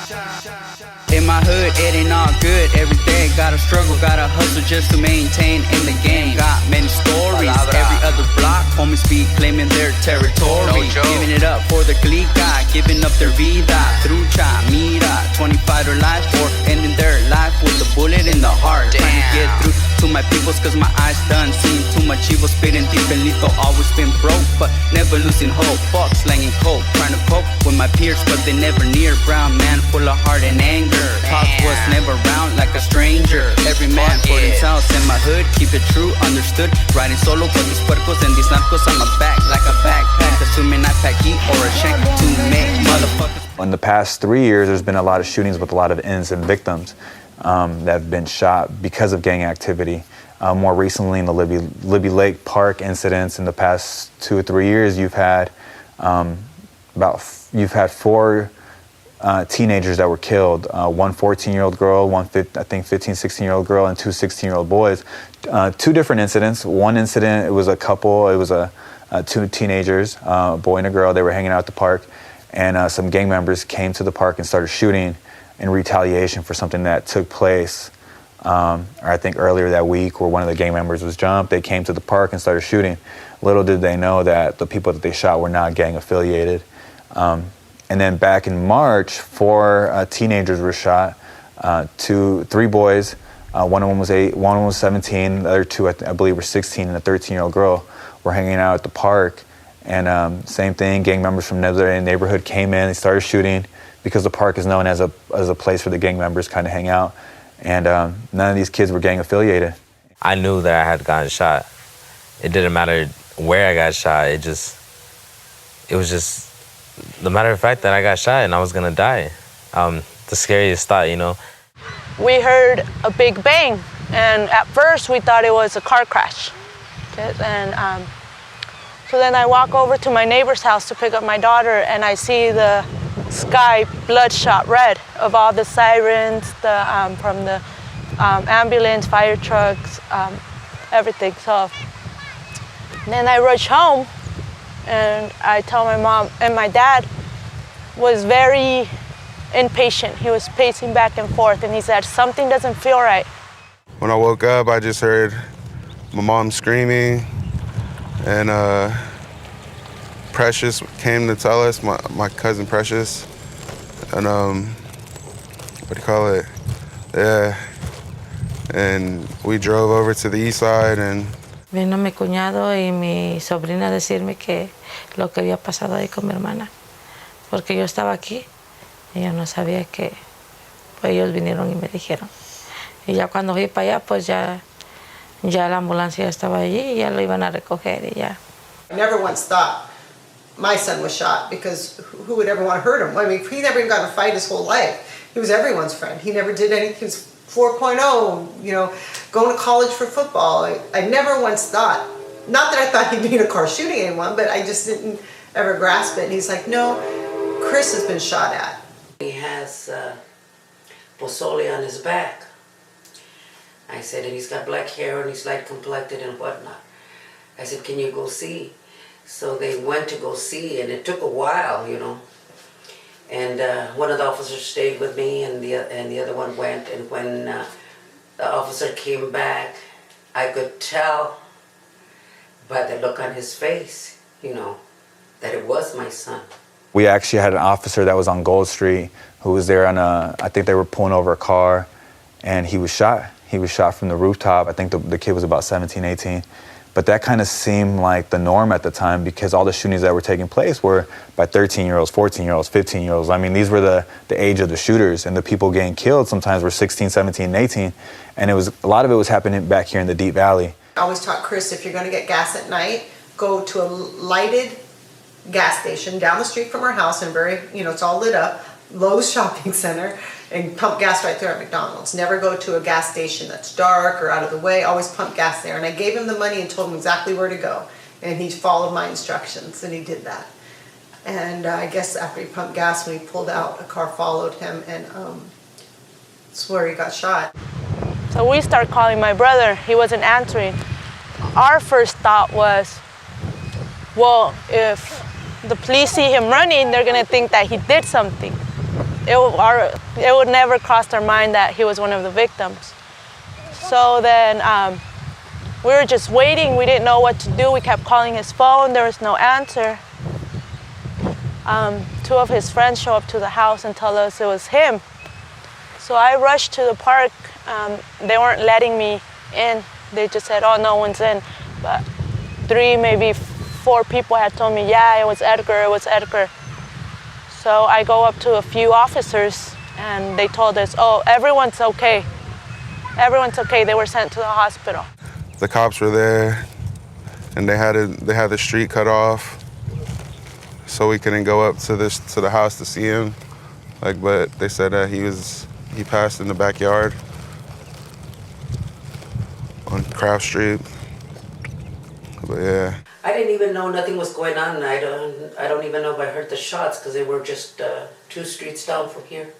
In my hood, it ain't all good every day. Gotta struggle, gotta hustle just to maintain in the game. Got many stories, every other block, homies be claiming their territory. Giving it up for the clica, giving up their vida. Trucha, mira, 25 their life or ending their life with a bullet in the heart. Trying to get through to my peoples cause my eyes done seen too much evil, spitting deep and lethal. Always been broke, but never losing hope. Fuck slanging coke, trying to cope with my peers, but they never near. Brown man full of heart and anger. Pops was never around like a stranger. Every man for themselves in my hood, keep it true, understood. Riding solo for these puercos and these narcos on my back like a backpack. Assuming I pack heat or a shank to make motherfuckers. In the past 3 years, there's been a lot of shootings with a lot of innocent victims that have been shot because of gang activity. More recently, in the Libby Lake Park incidents, in the past 2 or 3 years, you've had four teenagers that were killed. One 14-year-old girl, one 15, 16-year-old girl, and two 16-year-old boys. Two different incidents. One incident, it was a couple. It was two teenagers, a boy and a girl. They were hanging out at the park, and some gang members came to the park and started shooting in retaliation for something that took place. Or I think earlier that week, where one of the gang members was jumped. They came to the park and started shooting. Little did they know that the people that they shot were not gang affiliated. And then back in March, 4 teenagers were shot. 3 boys. One of them was 8, one was 17. The other 2, I believe, were 16, and a 13-year-old girl were hanging out at the park. And same thing, gang members from another neighborhood came in. They started shooting because the park is known as a place where the gang members kind of hang out. And none of these kids were gang affiliated. I knew that I had gotten shot. It didn't matter where I got shot. It was just the matter of fact that I got shot and I was gonna die. The scariest thought, you know. We heard a big bang, and at first we thought it was a car crash. Okay? And so then I walk over to my neighbor's house to pick up my daughter, and I see the sky bloodshot red of all the sirens, from the ambulance, fire trucks, everything. So then I rush home, and I tell my mom, and my dad was very impatient. He was pacing back and forth, and he said, something doesn't feel right. When I woke up, I just heard my mom screaming, and Precious came to tell us, my cousin Precious, and what do you call it? Yeah, and we drove over to the east side, and vino mi cuñado y mi sobrina a decirme que lo que había pasado ahí con mi hermana, porque yo estaba aquí y yo no sabía que, pues ellos vinieron y me dijeron. Y ya cuando fui para allá, pues ya la ambulancia estaba allí y ya lo iban a recoger y ya. I never once thought my son was shot, because who would ever want to hurt him? I mean, he never even got in a fight his whole life. He was everyone's friend. He never did anything. He was 4.0, you know, going to college for football. I never once thought, not that I thought he'd be in a car shooting anyone, but I just didn't ever grasp it. And he's like, no, Chris has been shot at. He has pozole on his back. I said, and he's got black hair and he's light complected and whatnot. I said, can you go see? So they went to go see, and it took a while, you know. And one of the officers stayed with me, and the other one went. And when the officer came back, I could tell by the look on his face, you know, that it was my son. We actually had an officer that was on Gold Street who was there on I think they were pulling over a car, and he was shot. He was shot from the rooftop. I think the kid was about 17, 18. But that kind of seemed like the norm at the time, because all the shootings that were taking place were by 13-year-olds, 14-year-olds, 15-year-olds. I mean, these were the age of the shooters, and the people getting killed sometimes were 16, 17, and 18. And a lot of it was happening back here in the Deep Valley. I always taught Chris, if you're going to get gas at night, go to a lighted gas station down the street from our house, and it's all lit up, Lowe's shopping center, and pump gas right there at McDonald's. Never go to a gas station that's dark or out of the way. Always pump gas there. And I gave him the money and told him exactly where to go. And he followed my instructions, and he did that. And I guess after he pumped gas, when he pulled out, a car followed him, and that's where he got shot. So we start calling my brother. He wasn't answering. Our first thought was, well, if the police see him running, they're gonna think that he did something. it would never cross our mind that he was one of the victims. So then we were just waiting. We didn't know what to do. We kept calling his phone. There was no answer. Two of his friends show up to the house and tell us it was him. So I rushed to the park. They weren't letting me in. They just said, oh, no one's in. But 3, maybe 4 people had told me, yeah, it was Edgar, it was Edgar. So I go up to a few officers and they told us, oh, everyone's okay. Everyone's okay. They were sent to the hospital. The cops were there and they had the street cut off so we couldn't go up to the house to see him. But they said that he passed in the backyard on Craft Street. But yeah. I didn't even know nothing was going on. I don't even know if I heard the shots because they were just 2 streets down from here.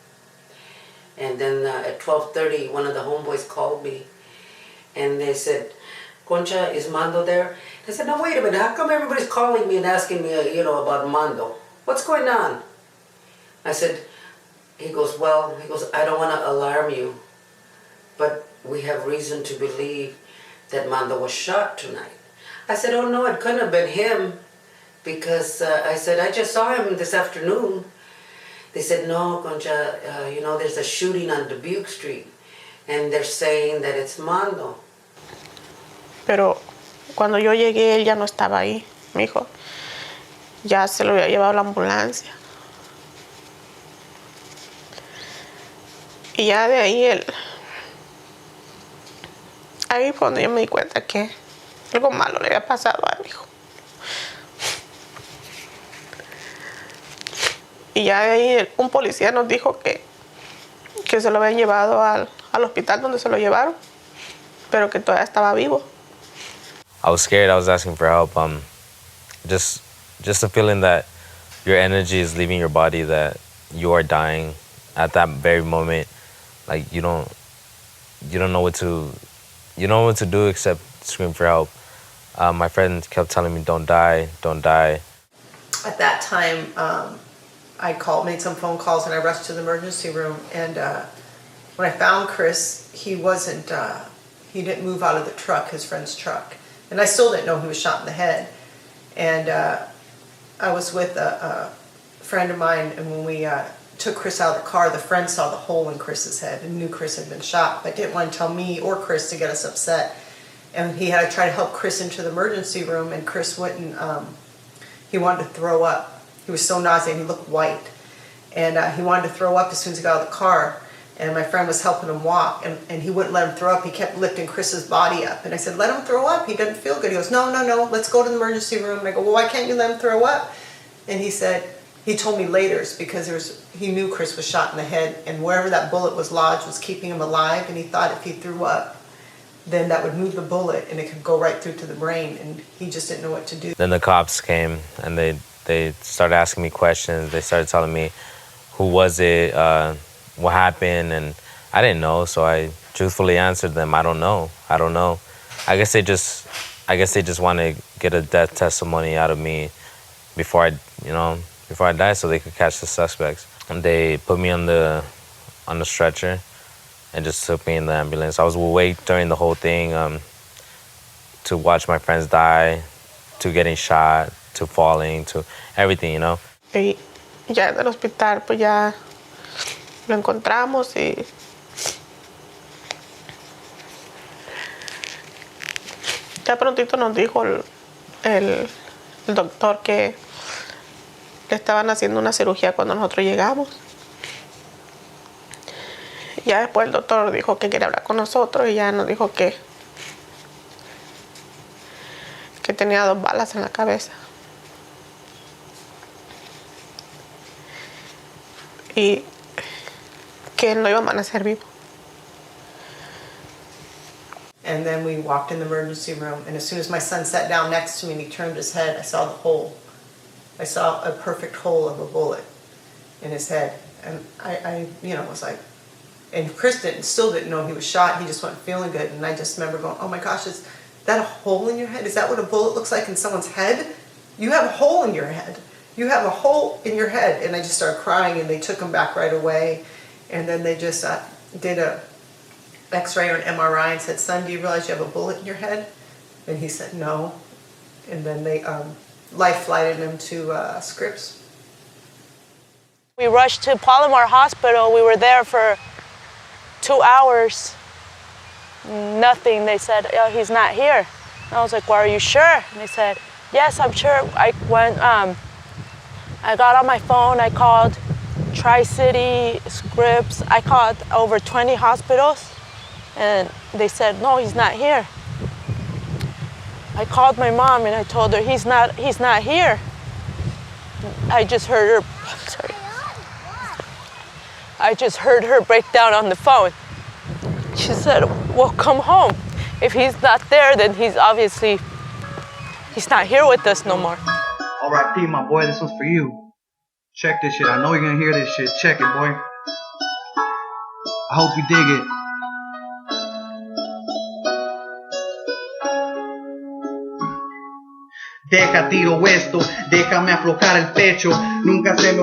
And then at 12:30, one of the homeboys called me and they said, Concha, is Mando there? I said, no, wait a minute. How come everybody's calling me and asking me, about Mando? What's going on? I said, he goes, I don't want to alarm you, but we have reason to believe that Mando was shot tonight. I said, oh no, it couldn't have been him because I said, I just saw him this afternoon. They said, no, Concha, there's a shooting on Dubuque Street and they're saying that it's Mando. Pero cuando yo llegué, él ya no estaba ahí, mi hijo. Ya se lo había llevado la ambulancia. Y ya de ahí ahí fue donde yo me di cuenta que algo malo le había pasado a mi hijo. Y ya de ahí un policía nos dijo que se lo habían llevado al hospital donde se lo llevaron, pero que todavía estaba vivo. I was scared. I was asking for help. Just a feeling that your energy is leaving your body, that you are dying at that very moment. Like you don't know what to do except scream for help. My friend kept telling me, "Don't die, don't die." At that time, I made some phone calls, and I rushed to the emergency room. And when I found Chris, he didn't move out of the truck, his friend's truck. And I still didn't know he was shot in the head. And I was with a friend of mine, and when we took Chris out of the car, the friend saw the hole in Chris's head and knew Chris had been shot, but didn't want to tell me or Chris to get us upset. And he had to try to help Chris into the emergency room, and Chris wouldn't, he wanted to throw up. He was so nauseated, he looked white. And he wanted to throw up as soon as he got out of the car. And my friend was helping him walk, and he wouldn't let him throw up. He kept lifting Chris's body up. And I said, let him throw up. He doesn't feel good. He goes, no, let's go to the emergency room. And I go, well, why can't you let him throw up? And he said, he told me later, it's because he knew Chris was shot in the head, and wherever that bullet was lodged was keeping him alive, and he thought if he threw up, then that would move the bullet, and it could go right through to the brain, and he just didn't know what to do. Then the cops came, and they started asking me questions. They started telling me, who was it, what happened, and I didn't know, so I truthfully answered them, I don't know. I guess they just want to get a death testimony out of me before I die, so they could catch the suspects. And they put me on the stretcher and just took me in the ambulance. I was awake during the whole thing, to watch my friends die, to getting shot, to falling, to everything, Y ya en el hospital, pues ya lo encontramos y ya prontito nos dijo el doctor que le estaban haciendo una cirugía cuando nosotros llegamos. Ya después el doctor dijo que quería hablar con nosotros y ya nos dijo que tenía 2 balas en la cabeza. Y que no iba a amanecer vivo. And then we walked in the emergency room, and as soon as my son sat down next to me and he turned his head, I saw the hole. I saw a perfect hole of a bullet in his head. And I was like, and Chris still didn't know he was shot. He just wasn't feeling good. And I just remember going, oh my gosh, is that a hole in your head? Is that what a bullet looks like in someone's head? You have a hole in your head. you have a hole in your head. And I just started crying, and they took him back right away. And then they just did a x-ray or an MRI and said, son, do you realize you have a bullet in your head? And he said, no. And then they life flighted him to Scripps. We rushed to Palomar Hospital. We were there for 2 hours. Nothing. They said, oh, he's not here. And I was like, well, are you sure? And they said, yes, I'm sure. I got on my phone. I called Tri-City, Scripps. I called over 20 hospitals, and they said, no, he's not here. I called my mom and I told her he's not here. I just heard her, sorry. I just heard her break down on the phone. She said, well, come home. If he's not there, then he's not here with us no more. All right, P, my boy, this one's for you. Check this shit. I know you're gonna hear this shit. Check it, boy. I hope you dig it. Deja tiro esto, déjame aflojar el pecho. Nunca se me